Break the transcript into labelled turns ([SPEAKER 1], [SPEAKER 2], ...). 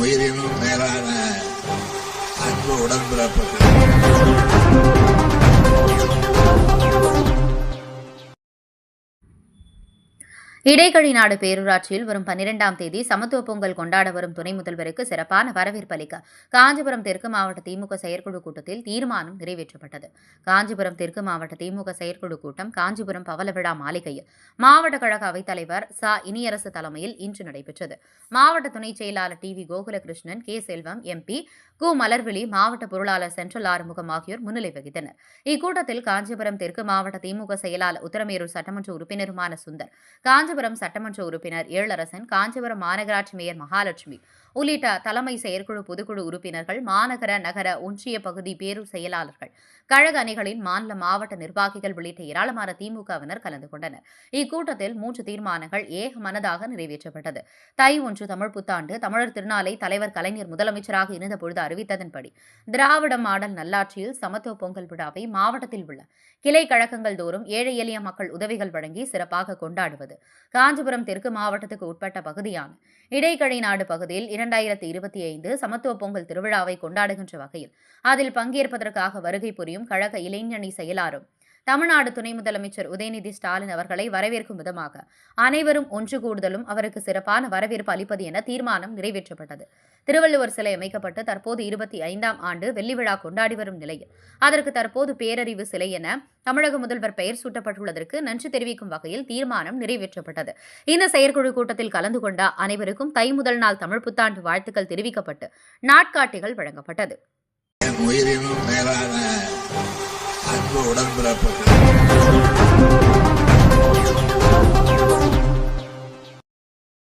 [SPEAKER 1] உயிரினும் மேலான அன்பு உடன்பிறப்புகள்.
[SPEAKER 2] இடைக்கழி நாடு பேரூராட்சியில் வரும் 12ஆம் தேதி சமத்துவ பொங்கல் கொண்டாட வரும் துணை முதல்வருக்கு சிறப்பான வரவேற்பு அளிக்க காஞ்சிபுரம் தெற்கு மாவட்ட திமுக செயற்குழு கூட்டத்தில் தீர்மானம் நிறைவேற்றப்பட்டது. காஞ்சிபுரம் தெற்கு மாவட்ட திமுக செயற்குழு கூட்டம் காஞ்சிபுரம் பவளவிழா மாளிகையில் மாவட்ட கழக அவைத்தலைவர் ச. இனியரசு தலைமையில் இன்று நடைபெற்றது. மாவட்ட துணைச் செயலாளர் T. V. Gokulakrishnan, K. Selvam MP, கு. மலர்விழி, மாவட்ட பொருளாளர் சென்ட்ரல் ஆறுமுகம் ஆகியோர் முன்னிலை வகித்தனர். இக்கூட்டத்தில் காஞ்சிபுரம் தெற்கு மாவட்ட திமுக செயலாளர், உத்தரமேரூர் சட்டமன்ற உறுப்பினருமான சுந்தர், காஞ்சிபுரம் சட்டமன்ற உறுப்பினர் ஏழரசன், காஞ்சிபுரம் மாநகராட்சி மேயர் மகாலட்சுமி உள்ளிட்ட தலைமை செயற்குழு, பொதுக்குழு உறுப்பினர்கள், மாநகர, நகர, ஒன்றிய பகுதி பேரூர் செயலாளர்கள், கழக அணிகளின் மாநில, மாவட்ட நிர்வாகிகள் உள்ளிட்ட ஏராளமான திமுகவினர் கலந்து கொண்டனர். இக்கூட்டத்தில் 3 தீர்மானங்கள் ஏகமனதாக நிறைவேற்றப்பட்டது. தை 1 தமிழ் புத்தாண்டு, தமிழர் திருநாளை தலைவர் கலைஞர் முதலமைச்சராக இருந்தபொழுது அறிவித்ததன்படி திராவிட மாடல் நல்லாட்சியில் சமத்துவ பொங்கல் விழாவை மாவட்டத்தில் உள்ள கிளை கழகங்கள் தோறும் ஏழை எளிய மக்கள் உதவிகள் வழங்கி சிறப்பாக கொண்டாடுவது. காஞ்சிபுரம் தெற்கு மாவட்டத்துக்கு உட்பட்ட பகுதியான இடைக்கழி நாடு பகுதியில் 2025 சமத்துவ பொங்கல் திருவிழாவை கொண்டாடுகின்ற வகையில் அதில் பங்கேற்பதற்காக வருகை புரியும் கழக இளைஞணி செயலாளரும் தமிழ்நாடு துணை முதலமைச்சர் உதயநிதி ஸ்டாலின் அவர்களை வரவேற்கும் விதமாக அனைவரும் ஒன்று கூடுதலும் அவருக்கு சிறப்பான வரவேற்பு அளிப்பது என தீர்மானம் நிறைவேற்றப்பட்டது. திருவள்ளுவர் சிலை அமைக்கப்பட்டு தற்போது 25ஆம் ஆண்டு வெள்ளி விழா கொண்டாடி வரும் நிலையில் அதற்கு தற்போது பேரறிவு சிலை என தமிழக முதல்வர் பெயர் சூட்டப்பட்டுள்ளதற்கு நன்றி தெரிவிக்கும் வகையில் தீர்மானம் நிறைவேற்றப்பட்டது. இந்த செயற்குழு கூட்டத்தில் கலந்து கொண்ட அனைவருக்கும் தை முதல் நாள் தமிழ் புத்தாண்டு வாழ்த்துக்கள் தெரிவிக்கப்பட்டு நாட்காட்டிகள் வழங்கப்பட்டது.
[SPEAKER 1] உயிரினும் மேலான அன்பு உடன்பிறப்புகள்.